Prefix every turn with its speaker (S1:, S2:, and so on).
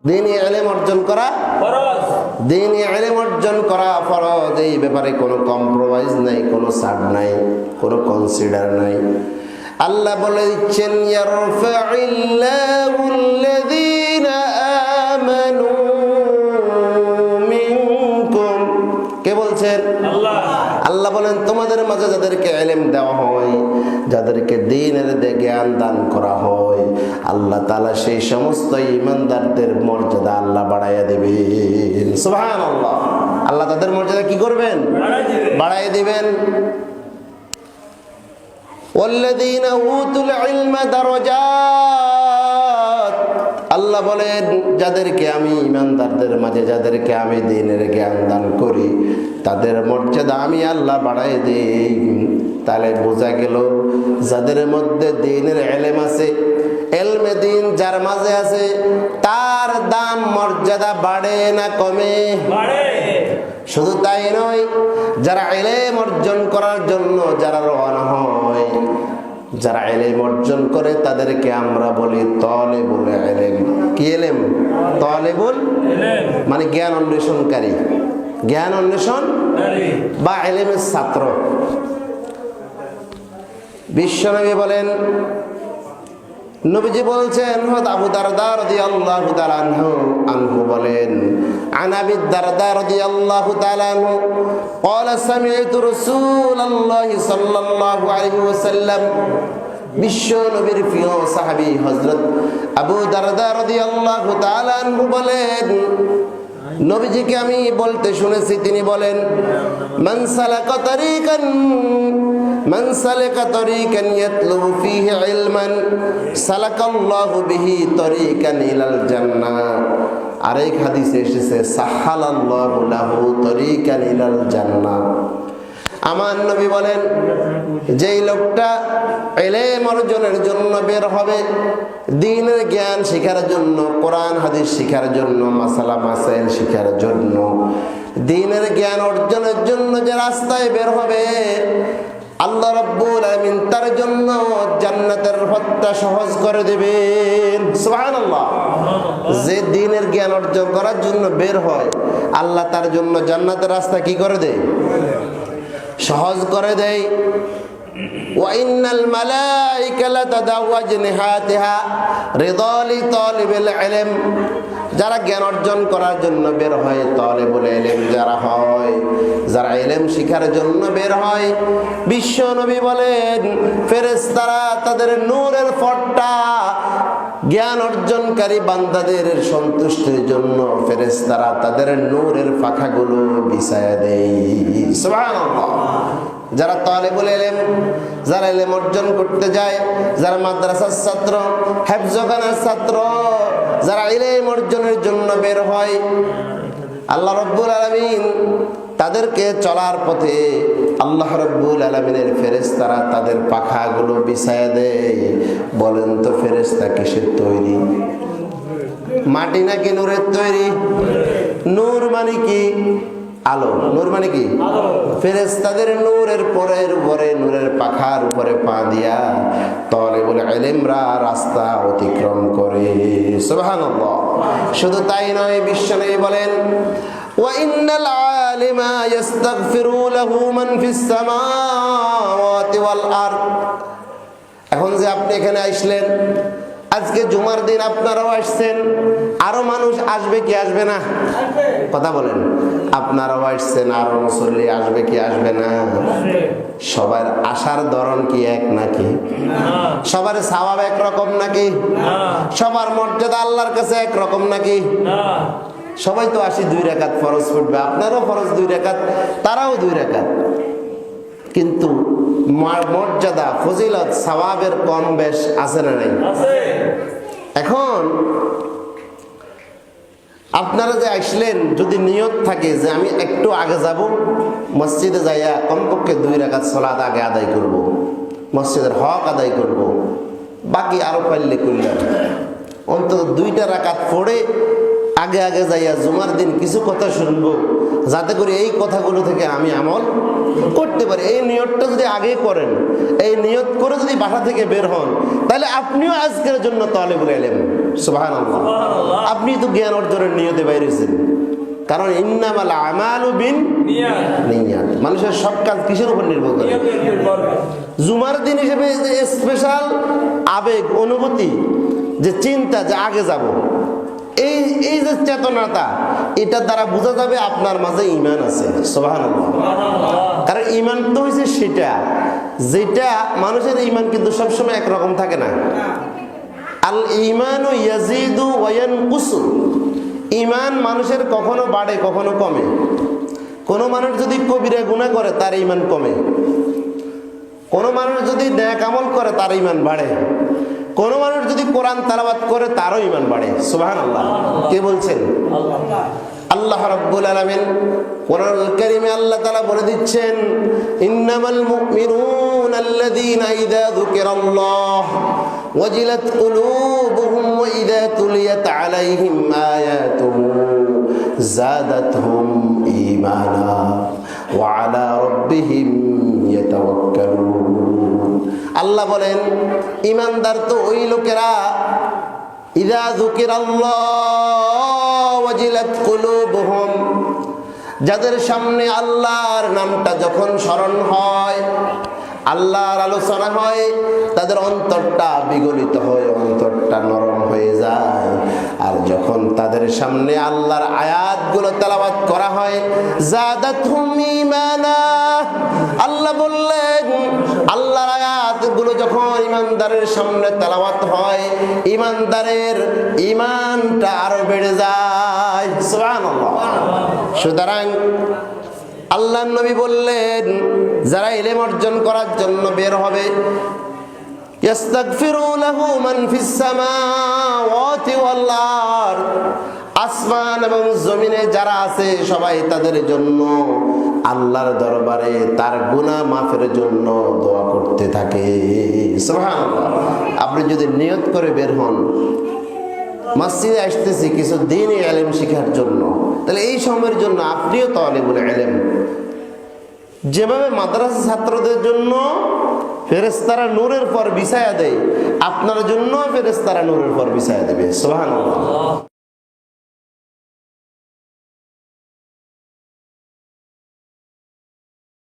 S1: দ্বীনি ইলম অর্জন করা ফরজ, দ্বীনি ইলম অর্জন করা ফরজ। এই ব্যাপারে কোনো কম্প্রোমাইজ নাই, কোনো ছাড় নাই, কোনো কনসিডার নাই। আল্লাহ বলে দিচ্ছেন ইয়ারফাইল্লাহুল্লাযীনা আমানু মিনকুম। কে বলছেন? আল্লাহ। আল্লাহ বলেন তোমাদের মাঝে যাদেরকে ইলম দেওয়া হয়, যাদেরকে দ্বীনের জ্ঞান দান করা হয়, আল্লাহ তাআলা সেই সমস্ত ঈমানদারদের মর্যাদা আল্লাহ বাড়াইয়া দিবেন। সুবহানাল্লাহ। আল্লাহ তাদের মর্যাদা কি করবেন? বাড়াইয়া দিবেন। ওয়াল্লাযীনা উতুল ইলমা দারাজাত। আল্লাহ বলেন যাদেরকে আমি ঈমানদারদের মাঝে যাদেরকে আমি দ্বীনের জ্ঞান দান করি, তাদের মর্যাদা আমি আল্লাহ বাড়াই দেই। তাহলে বোঝা গেল যাদের মধ্যে দ্বীনের ইলম আছে, ইলমে দ্বীন যার মাঝে আছে, তার দাম মর্যাদা বাড়ে না কমে? বাড়ে। শুধু তাই নয়, যারা ইলম অর্জন করার জন্য যারা রওনা হয়, যারা ইলম অর্জন করে তাদেরকে আমরা বলি তালিবুল ইলম। কি ইলম? তালিবুল ইলম মানে জ্ঞান অন্বেষণকারী, জ্ঞান অন্বেষণকারী বা ইলমের ছাত্র। বিশ্বনবী বলেন, নবীজি বলছেন, আবু দারদা রাদিয়াল্লাহু তাআলা আনহু বলেন, আন আবি দারদা রাদিয়াল্লাহু তাআলা আনহু قال سمعت رسول الله صلى الله عليه وسلم। বিশ্ব নবীর প্রিয় সাহাবী হযরত আবু দারদা রাদিয়াল্লাহু তাআলা আনহু বলেন, নবীজিকে আমি বলতে শুনেছি, তিনি বলেন, মান সালাকা তরিকান ইয়াতলুবু ফীহি ইলমান সালাকাল্লাহু বিহি তরিকান ইলাল জান্নাহ। আরেক হাদিসে এসেছে সাহালাল্লাহু লাহু তরিকান ইলাল জান্নাহ। আমার নবী বলেন, যেই লোকটা ইলম অর্জনের জন্য বের হবে, দ্বীনের জ্ঞান শিখার জন্য, কোরআন হাদিস শিখার জন্য, মাসালা মাসাইল শিখার জন্য, দ্বীনের জ্ঞান অর্জনের জন্য যে রাস্তায় বের হবে, আল্লাহ রাব্বুল আলামিন তার জন্য জান্নাতের পথটা সহজ করে দিবেন। সুবহানাল্লাহ। যে দ্বীনের জ্ঞান অর্জন করার জন্য বের হয়, আল্লাহ তার জন্য জান্নাতের রাস্তা কি করে দেয়? সহজ করে দেয়। ওয়া ইন্নাল মালাইকা লাতাদাউ আজনিহাতিহা রিদা লিতালিবিল ইলম। যারা জ্ঞান অর্জন করার জন্য বের হয়, তালিবুল ইলম যারা হয়, যারা ইলম শিখার জন্য বের হয়, বিশ্ব নবী বলেন ফেরেশতারা তাদের নূরের ফটটা জ্ঞান অর্জনকারী বান্দাদের সন্তুষ্টির জন্য ফেরেশতারা তাদের নূরের পাখাগুলো বিছায়া দেয়। সুবহানাল্লাহ। যারা তালিবুল ইলম, যারা ইলম অর্জন করতে যায়, যারা মাদ্রাসার ছাত্র, হেফজখানার ছাত্র, যারা ইলম অর্জনের জন্য বের হয়, আল্লাহ রাব্বুল আলামিন তাদেরকে চলার পথে আল্লাহ রাব্বুল আলামিনের ফেরেশতারা তাদের পাখাগুলো বিছায়া দেয়। বলেন তো ফেরেশতা কিসের তৈরি? মাটি নাকি নূরের তৈরি? নূর মানে কি? আলো। নূর মানে কি? ফেরেশতাদের নূরের উপরে নূরের পাখার উপরে পা দিয়া তালিবুল ইলমরা রাস্তা অতিক্রম করে। সুবহানাল্লাহ। শুধু তাই নয়, বিশ্বনবী বলেন, ওয়া ইন্নাল আলিমা ইস্তাগফিরু লাহু মান ফিস সামাওয়াতি ওয়াল আরদ। এখন যে আপনি এখানে আসলেন, আজকে জুমার দিন আপনারাও আসছেন, আরো মানুষ আসবে কি আসবে না? কথা বলেন। আপনারাও আসছেন, আরো মুসল্লি আসবে কি আসবে না? সবার আসার ধরন কি এক নাকি? সবার সওয়াব একরকম নাকি? সবার মর্যাদা আল্লাহর কাছে একরকম নাকি? সবাই তো আসি 2 রাকাত ফরজ পড়বে, আপনারও ফরজ 2 রাকাত, তারাও 2 রাকাত, কিন্তু মর্যাদা, ফজিলত, সওয়াবের কম বেশ আছে না নাই? এখন আপনারা যে আসলেন, যদি নিয়ত থাকে যে আমি একটু আগে যাব, মসজিদে যাইয়া কমপক্ষে 2 রাকাত সালাত আগে আদায় করব, মসজিদের হক আদায় করব, বাকি আরো পারলে করলাম, অন্তত 2টা রাকাত পড়ে আগে আগে যাইয়া জুমার দিন কিছু কথা শুনবো, যাতে করে এই কথাগুলো থেকে আমি আমল করতে পারি। এই নিয়তটা যদি আগে করেন, এই নিয়ত করে যদি বাসা থেকে বের হন, তাহলে আপনিও আজকের জন্য তালিবুল ইলম। সুবহানাল্লাহ। আপনি তো জ্ঞান অর্জনের নিয়তে বাইরেছেন, কারণ ইন্নামাল আমালু বিন্নিয়াত। মানুষের সব কাজ কিসের উপর নির্ভর করে? জুমার দিন হিসেবে স্পেশাল আবেগ, অনুভূতি, যে চিন্তা যে আগে যাব, এই যে চেতনাটা, এটার দ্বারা বোঝা যাবে আপনার মাঝে ঈমান আছে। সুবহানাল্লাহ। কারণ ঈমান তো হইছে সেটা, যেটা মানুষের ঈমান কিন্তু সবসময় একরকম থাকে না। আল ঈমানু ইয়াজিদু ওয়া ইয়ানকুসু। ঈমান মানুষের কখনো বাড়ে কখনো কমে। কোনো মানুষ যদি কবিরা গুনাহ করে তার ঈমান কমে, কোনো মানুষ যদি নেক আমল করে তার ঈমান বাড়ে, কোনো মানুষ যদি কোরআন তেলাওয়াত করে তারও ঈমান বাড়ে। সুবহানাল্লাহ। কে বলছেন? আল্লাহ রাব্বুল আলামিন কোরআনুল কারীমে আল্লাহ তাআলা বলে দিচ্ছেন, ইন্নামাল মুমিনুনা আল্লাযীনা ইযা যুকিরাল্লাহ ওয়াজিলাত কুলুবুহুম ওয়া ইযা তুলিয়াত আলাইহিম আয়াতুহু যাদাতহুম ঈমানা ওয়া আলা রাব্বিহিম ইয়াতাওয়াক্কালুন। আল্লাহ বলেন, ঈমানদার তো ওই লোকেরা, ইযা যুকিরাল্লাহ ওয়াজিলাত কুলুবুহুম, যাদের সামনে আল্লাহর নামটা যখন স্মরণ হয়, আল্লাহর আলোচনা হয়, তাদের অন্তরটা বিগলিত হয়, অন্তরটা নরম হয়ে যায়। আর যখন তাদের সামনে আল্লাহর আয়াতগুলো তেলাওয়াত করা হয়, যাদাতহুম ঈমানা, আল্লাহ বললেন আল্লাহর আয়াতগুলো যখন ঈমানদারের সামনে তেলাওয়াত হয়, ঈমানদারের ঈমানটা আরো বেড়ে যায়। সুবহানাল্লাহ। সুতরাং আল্লাহর নবী বললেন, যারা ইলম অর্জন করার জন্য বের হবে, ইস্তাগফিরু লাহু মান ফিস সামাওয়াতি ওয়াল আরদ, আসমান এবং জমিনে যারা আছে সবাই তাদের জন্য আল্লাহর দরবারে তার গুনাহ মাফের জন্য দোয়া করতে থাকে। সুবহানাল্লাহ। আপনি যদি নিয়ত করে বের হন, মসজিদে আসতেছি কিছু দ্বীনি ইলম শেখার জন্য, তাহলে এই সময়ের জন্য আপনিও তালিবুল ইলম। যেভাবে মাদ্রাসা ছাত্রদের জন্য ফেরেশতারা নূরের পর বিছায়া দেয়, আপনার জন্য ফেরেশতারা নূরের পর বিছায়া দেবে। সুবহানাল্লাহ।